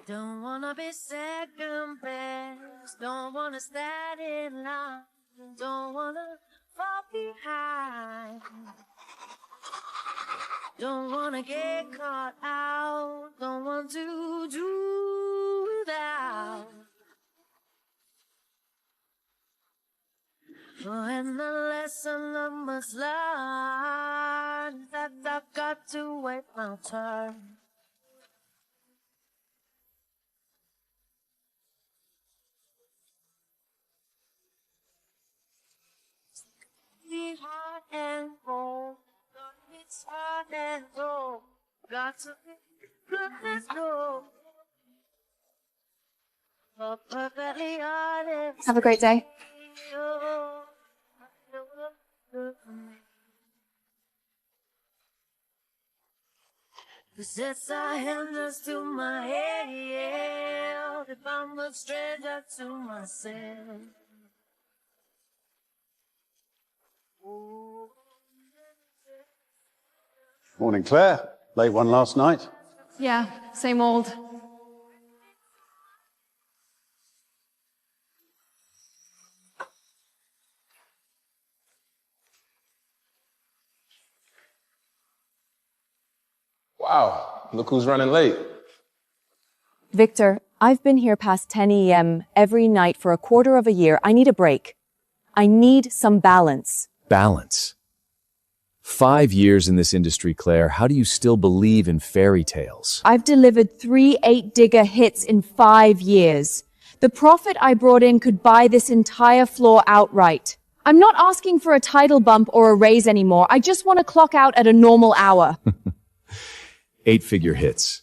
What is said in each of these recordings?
Don't wanna be second best, don't wanna stand in line, don't wanna fall behind, don't wanna get caught out, don't want to do without. And the lesson I must learn that I've got to wait my turn. Be hot and cold, it's hot and cold. Got to be good, let's go. But perfectly honest. Have a great day. The sets I hindrance to my head if I'm a stranger to myself. Morning, Claire. Late one last night. Yeah, same old. Wow, look who's running late. Victor, I've been here past 10 a.m. every night for a quarter of a year. I need a break. I need some balance. Balance. 5 years in this industry, Claire. How do you still believe in fairy tales? I've delivered 3 8-digger hits in 5 years. The profit I brought in could buy this entire floor outright. I'm not asking for a title bump or a raise anymore. I just want to clock out at a normal hour. 8-figure hits.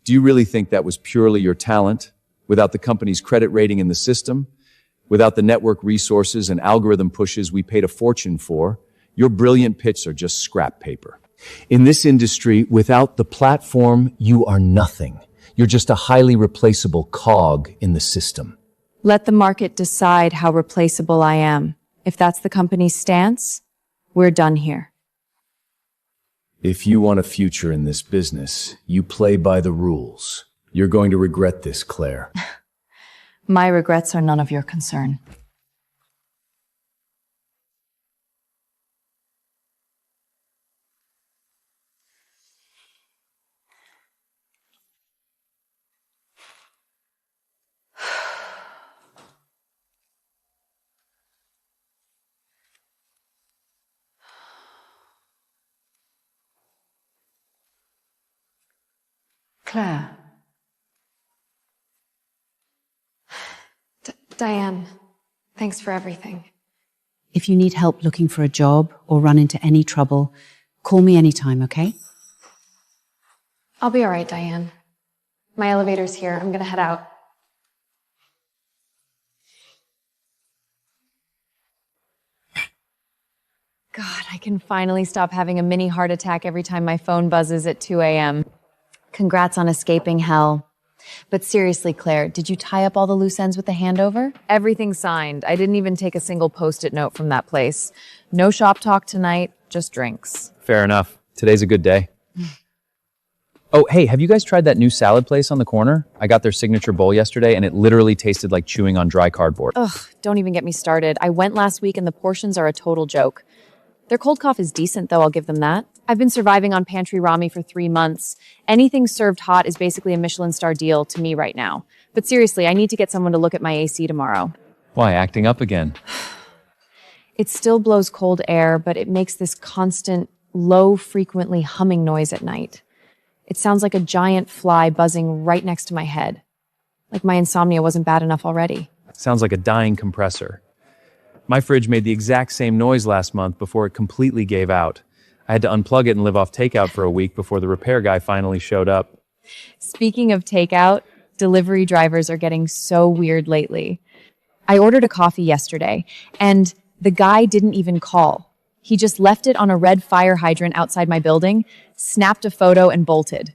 Do you really think that was purely your talent? Without the company's credit rating in the system? Without the network resources and algorithm pushes we paid a fortune for? Your brilliant pits are just scrap paper. In this industry, without the platform, you are nothing. You're just a highly replaceable cog in the system. Let the market decide how replaceable I am. If that's the company's stance, we're done here. If you want a future in this business, you play by the rules. You're going to regret this, Claire. My regrets are none of your concern. Claire. Diane, thanks for everything. If you need help looking for a job or run into any trouble, call me anytime, okay? I'll be all right, Diane. My elevator's here. I'm gonna head out. God, I can finally stop having a mini heart attack every time my phone buzzes at 2 a.m. Congrats on escaping hell. But seriously, Claire, did you tie up all the loose ends with the handover? Everything's signed. I didn't even take a single post-it note from that place. No shop talk tonight, just drinks. Fair enough. Today's a good day. Oh, hey, have you guys tried that new salad place on the corner? I got their signature bowl yesterday, and it literally tasted like chewing on dry cardboard. Ugh, don't even get me started. I went last week, and the portions are a total joke. Their cold cough is decent, though, I'll give them that. I've been surviving on pantry Rami for 3 months. Anything served hot is basically a Michelin star deal to me right now. But seriously, I need to get someone to look at my AC tomorrow. Why, acting up again? It still blows cold air, but it makes this constant, low, frequently humming noise at night. It sounds like a giant fly buzzing right next to my head. Like my insomnia wasn't bad enough already. Sounds like a dying compressor. My fridge made the exact same noise last month before it completely gave out. I had to unplug it and live off takeout for a week before the repair guy finally showed up. Speaking of takeout, delivery drivers are getting so weird lately. I ordered a coffee yesterday, and the guy didn't even call. He just left it on a red fire hydrant outside my building, snapped a photo, and bolted.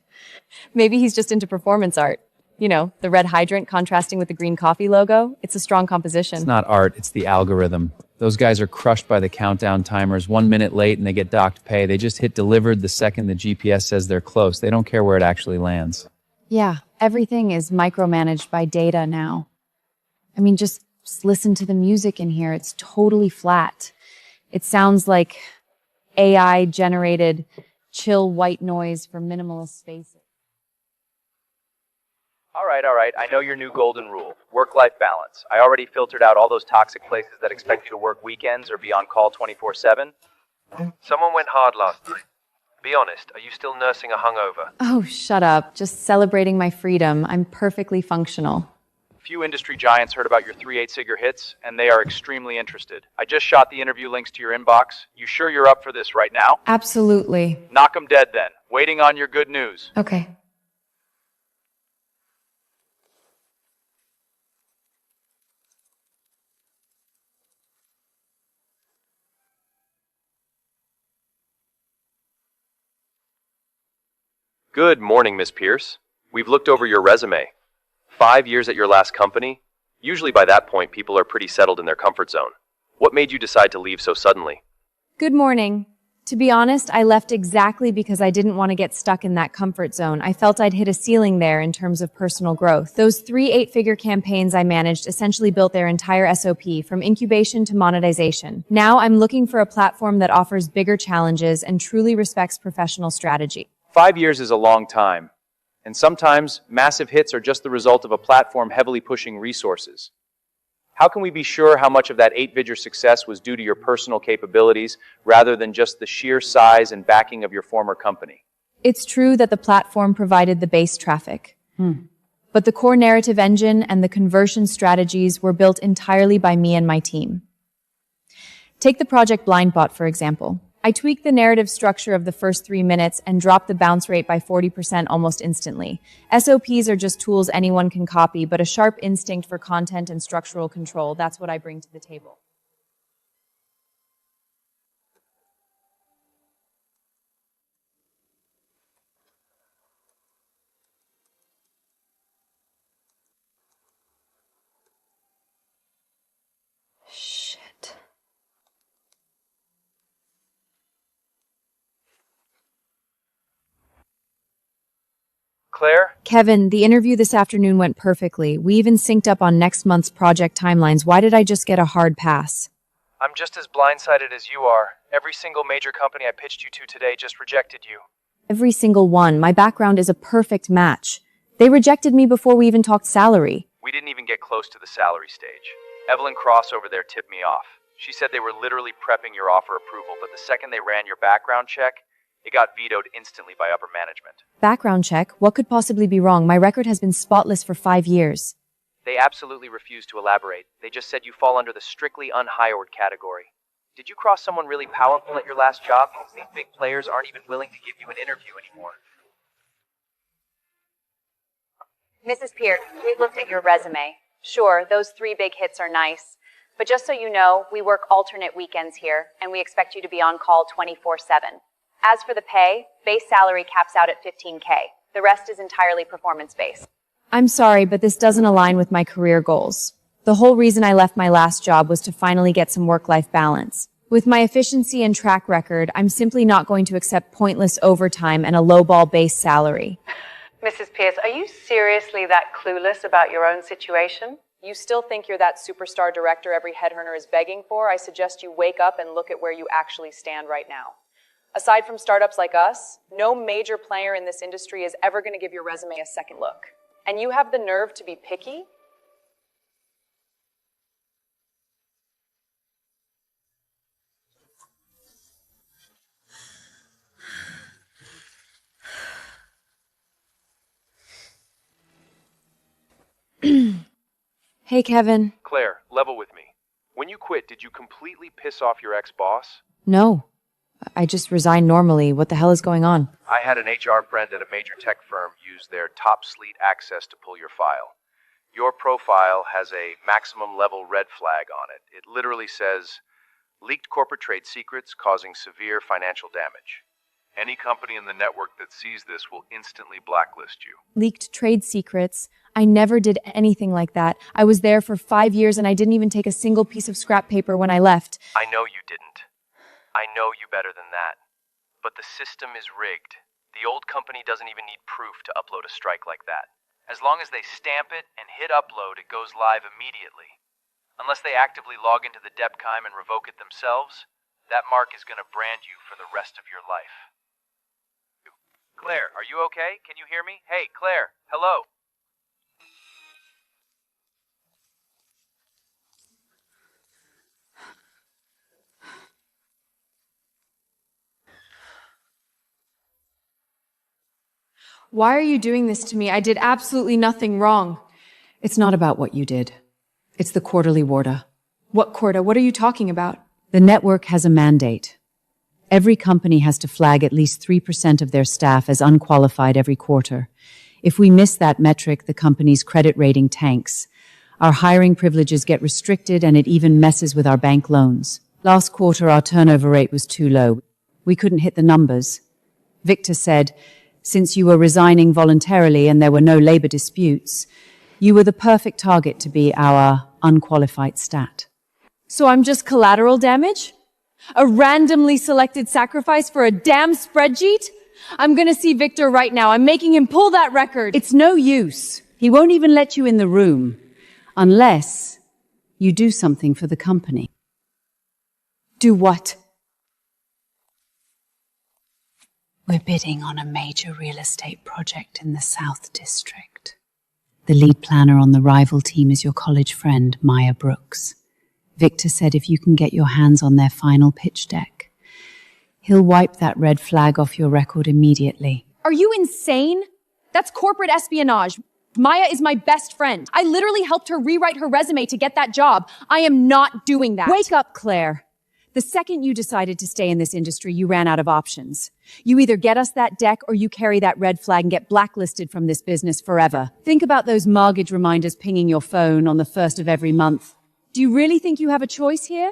Maybe he's just into performance art. You know, the red hydrant contrasting with the green coffee logo. It's a strong composition. It's not art, it's the algorithm. Those guys are crushed by the countdown timers. 1 minute late and they get docked pay. They just hit delivered the second the GPS says they're close. They don't care where it actually lands. Yeah, everything is micromanaged by data now. I mean, just listen to the music in here. It's totally flat. It sounds like AI-generated chill white noise for minimalist spaces. All right. I know your new golden rule. Work-life balance. I already filtered out all those toxic places that expect you to work weekends or be on call 24/7. Someone went hard last night. Be honest, are you still nursing a hungover? Oh, shut up. Just celebrating my freedom. I'm perfectly functional. Few industry giants heard about your 3 8-figure hits, and they are extremely interested. I just shot the interview links to your inbox. You sure you're up for this right now? Absolutely. Knock 'em dead then. Waiting on your good news. Okay. Good morning, Miss Pierce. We've looked over your resume. 5 years at your last company? Usually by that point, people are pretty settled in their comfort zone. What made you decide to leave so suddenly? Good morning. To be honest, I left exactly because I didn't want to get stuck in that comfort zone. I felt I'd hit a ceiling there in terms of personal growth. Those 3 8-figure campaigns I managed essentially built their entire SOP, from incubation to monetization. Now I'm looking for a platform that offers bigger challenges and truly respects professional strategy. 5 years is a long time, and sometimes massive hits are just the result of a platform heavily pushing resources. How can we be sure how much of that 8-figure success was due to your personal capabilities rather than just the sheer size and backing of your former company? It's true that the platform provided the base traffic, but the core narrative engine and the conversion strategies were built entirely by me and my team. Take the Project Blindbot, for example. I tweaked the narrative structure of the first 3 minutes and dropped the bounce rate by 40% almost instantly. SOPs are just tools anyone can copy, but a sharp instinct for content and structural control, that's what I bring to the table. Shit. Claire? Kevin, the interview this afternoon went perfectly. We even synced up on next month's project timelines. Why did I just get a hard pass? I'm just as blindsided as you are. Every single major company I pitched you to today just rejected you. Every single one. My background is a perfect match. They rejected me before we even talked salary. We didn't even get close to the salary stage. Evelyn Cross over there tipped me off. She said they were literally prepping your offer approval, but the second they ran your background check, it got vetoed instantly by upper management. Background check? What could possibly be wrong? My record has been spotless for 5 years. They absolutely refused to elaborate. They just said you fall under the strictly unhired category. Did you cross someone really powerful at your last job? Because these big players aren't even willing to give you an interview anymore. Mrs. Pearce, we've looked at your resume. Sure, those 3 big hits are nice. But just so you know, we work alternate weekends here, and we expect you to be on call 24/7. As for the pay, base salary caps out at $15K. The rest is entirely performance-based. I'm sorry, but this doesn't align with my career goals. The whole reason I left my last job was to finally get some work-life balance. With my efficiency and track record, I'm simply not going to accept pointless overtime and a lowball base salary. Mrs. Pearce, are you seriously that clueless about your own situation? You still think you're that superstar director every headhunter is begging for? I suggest you wake up and look at where you actually stand right now. Aside from startups like us, no major player in this industry is ever going to give your resume a second look. And you have the nerve to be picky? Hey, Kevin. Claire, level with me. When you quit, did you completely piss off your ex-boss? No. I just resigned normally. What the hell is going on? I had an HR friend at a major tech firm use their top sleet access to pull your file. Your profile has a maximum level red flag on it. It literally says, leaked corporate trade secrets causing severe financial damage. Any company in the network that sees this will instantly blacklist you. Leaked trade secrets? I never did anything like that. I was there for 5 years and I didn't even take a single piece of scrap paper when I left. I know you didn't. I know you better than that. But the system is rigged. The old company doesn't even need proof to upload a strike like that. As long as they stamp it and hit upload, it goes live immediately. Unless they actively log into the Depkime and revoke it themselves, that mark is going to brand you for the rest of your life. Claire, are you okay? Can you hear me? Hey, Claire, hello. Why are you doing this to me? I did absolutely nothing wrong. It's not about what you did. It's the quarterly WARDA. What quota? What are you talking about? The network has a mandate. Every company has to flag at least 3% of their staff as unqualified every quarter. If we miss that metric, the company's credit rating tanks. Our hiring privileges get restricted, and it even messes with our bank loans. Last quarter, our turnover rate was too low. We couldn't hit the numbers. Victor said, since you were resigning voluntarily and there were no labor disputes, you were the perfect target to be our unqualified stat. So I'm just collateral damage? A randomly selected sacrifice for a damn spreadsheet? I'm gonna see Victor right now. I'm making him pull that record. It's no use. He won't even let you in the room unless you do something for the company. Do what? We're bidding on a major real estate project in the South District. The lead planner on the rival team is your college friend, Maya Brooks. Victor said if you can get your hands on their final pitch deck, he'll wipe that red flag off your record immediately. Are you insane? That's corporate espionage. Maya is my best friend. I literally helped her rewrite her resume to get that job. I am not doing that. Wake up, Claire. The second you decided to stay in this industry, you ran out of options. You either get us that deck or you carry that red flag and get blacklisted from this business forever. Think about those mortgage reminders pinging your phone on the 1st of every month. Do you really think you have a choice here?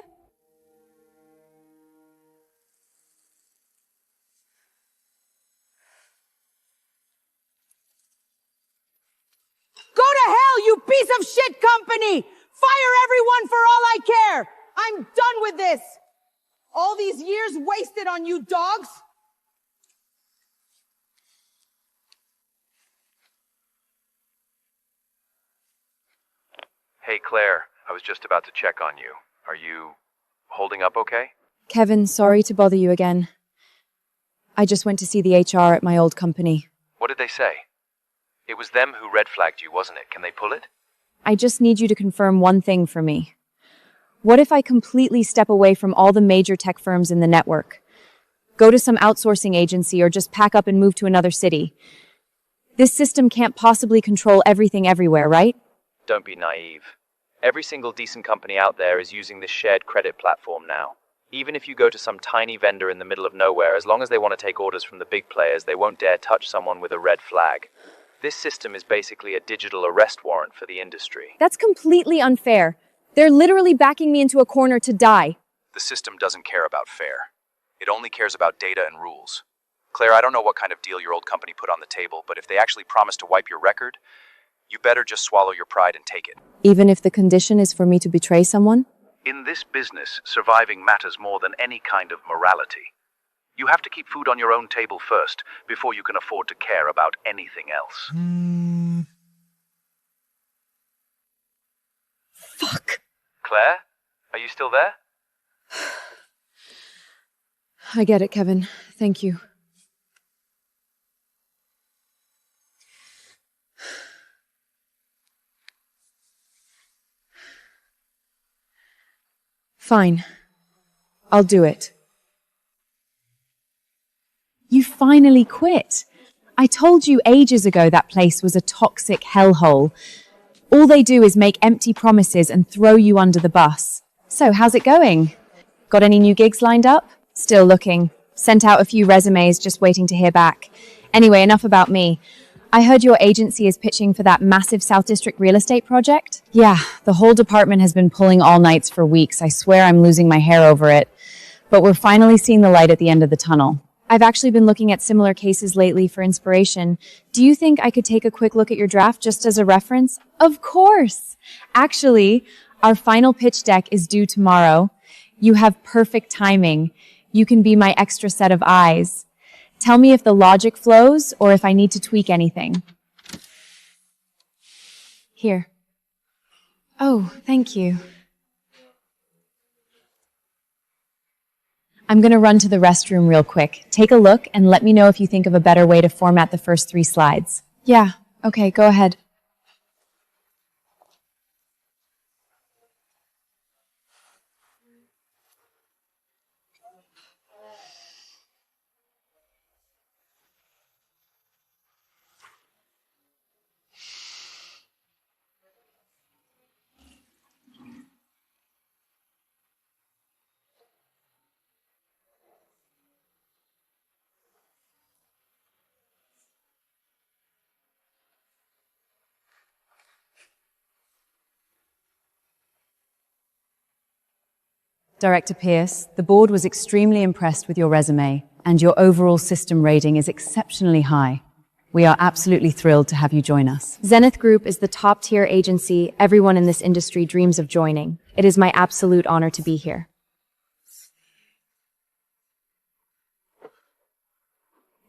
Go to hell, you piece of shit company! Fire everyone for all I care! I'm done with this! All these years wasted on you dogs? Hey, Claire, I was just about to check on you. Are you holding up okay? Kevin, sorry to bother you again. I just went to see the HR at my old company. What did they say? It was them who red flagged you, wasn't it? Can they pull it? I just need you to confirm one thing for me. What if I completely step away from all the major tech firms in the network? Go to some outsourcing agency or just pack up and move to another city? This system can't possibly control everything everywhere, right? Don't be naive. Every single decent company out there is using this shared credit platform now. Even if you go to some tiny vendor in the middle of nowhere, as long as they want to take orders from the big players, they won't dare touch someone with a red flag. This system is basically a digital arrest warrant for the industry. That's completely unfair. They're literally backing me into a corner to die. The system doesn't care about fair. It only cares about data and rules. Claire, I don't know what kind of deal your old company put on the table, but if they actually promise to wipe your record, you better just swallow your pride and take it. Even if the condition is for me to betray someone? In this business, surviving matters more than any kind of morality. You have to keep food on your own table first, before you can afford to care about anything else. Fuck. Claire, are you still there? I get it, Kevin. Thank you. Fine. I'll do it. You finally quit. I told you ages ago that place was a toxic hellhole. All they do is make empty promises and throw you under the bus. So, how's it going? Got any new gigs lined up? Still looking. Sent out a few resumes, just waiting to hear back. Anyway, enough about me. I heard your agency is pitching for that massive South District real estate project. Yeah, the whole department has been pulling all nights for weeks. I swear I'm losing my hair over it. But we're finally seeing the light at the end of the tunnel. I've actually been looking at similar cases lately for inspiration. Do you think I could take a quick look at your draft just as a reference? Of course! Actually, our final pitch deck is due tomorrow. You have perfect timing. You can be my extra set of eyes. Tell me if the logic flows or if I need to tweak anything. Here. Oh, thank you. I'm gonna run to the restroom real quick. Take a look and let me know if you think of a better way to format the first 3 slides. Yeah, okay, go ahead. Director Pierce, the board was extremely impressed with your resume, and your overall system rating is exceptionally high. We are absolutely thrilled to have you join us. Zenith Group is the top-tier agency everyone in this industry dreams of joining. It is my absolute honor to be here.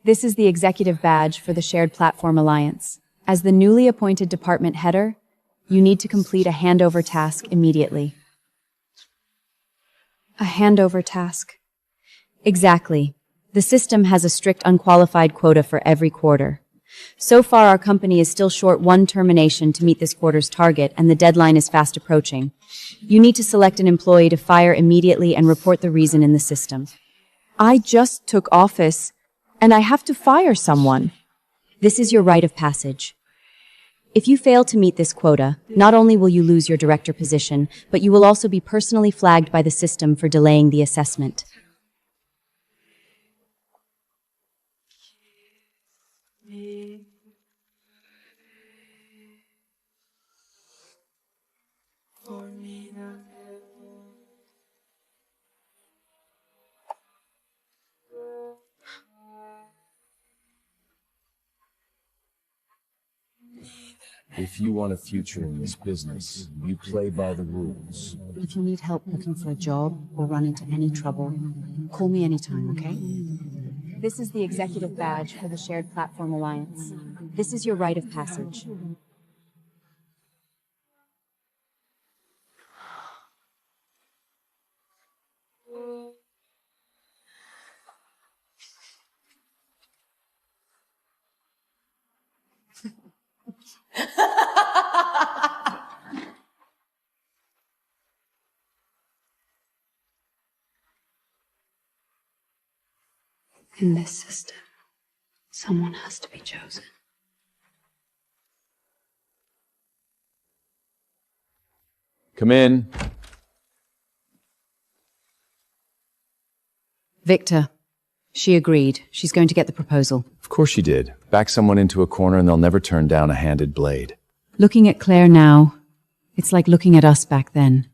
This is the executive badge for the Shared Platform Alliance. As the newly appointed department header, you need to complete a handover task immediately. A handover task. Exactly. The system has a strict unqualified quota for every quarter. So far, our company is still short 1 termination to meet this quarter's target, and the deadline is fast approaching. You need to select an employee to fire immediately and report the reason in the system. I just took office, and I have to fire someone. This is your rite of passage. If you fail to meet this quota, not only will you lose your director position, but you will also be personally flagged by the system for delaying the assessment. If you want a future in this business, you play by the rules. If you need help looking for a job or run into any trouble, call me anytime, okay? This is the executive badge for the Shared Platform Alliance. This is your rite of passage. In this system, someone has to be chosen. Come in. Victor. She agreed. She's going to get the proposal. Of course she did. Back someone into a corner and they'll never turn down a handed blade. Looking at Claire now, it's like looking at us back then.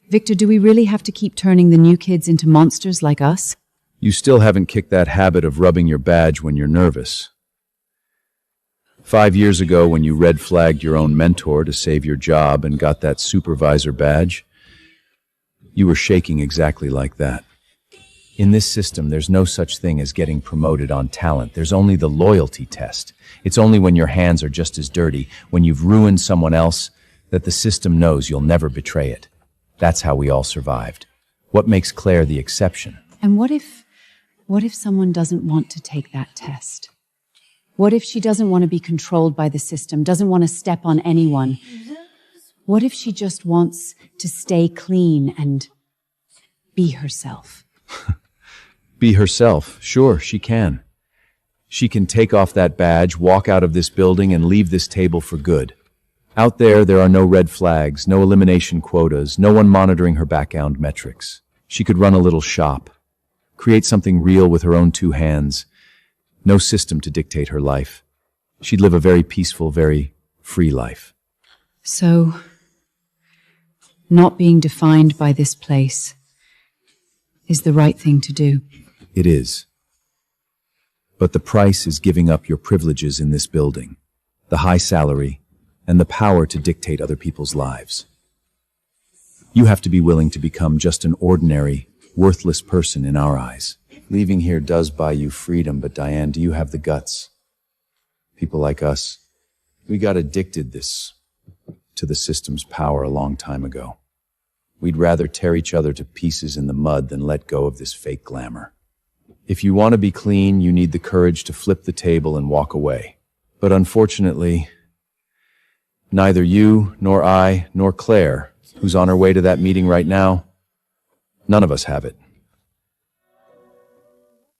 Victor, do we really have to keep turning the new kids into monsters like us? You still haven't kicked that habit of rubbing your badge when you're nervous. 5 years ago, when you red flagged your own mentor to save your job and got that supervisor badge, you were shaking exactly like that. In this system, there's no such thing as getting promoted on talent. There's only the loyalty test. It's only when your hands are just as dirty, when you've ruined someone else, that the system knows you'll never betray it. That's how we all survived. What makes Claire the exception? And what if someone doesn't want to take that test? What if she doesn't want to be controlled by the system, doesn't want to step on anyone? What if she just wants to stay clean and be herself? Be herself. Sure, she can. She can take off that badge, walk out of this building, and leave this table for good. Out there are no red flags, no elimination quotas, no one monitoring her background metrics. She could run a little shop, create something real with her own 2 hands. No system to dictate her life. She'd live a very peaceful, very free life. So, not being defined by this place is the right thing to do. It is. But the price is giving up your privileges in this building, the high salary, and the power to dictate other people's lives. You have to be willing to become just an ordinary, worthless person in our eyes. Leaving here does buy you freedom, but Diane, do you have the guts? People like us, we got addicted to the system's power a long time ago. We'd rather tear each other to pieces in the mud than let go of this fake glamour. If you want to be clean, you need the courage to flip the table and walk away. But unfortunately, neither you, nor I, nor Claire, who's on her way to that meeting right now, none of us have it.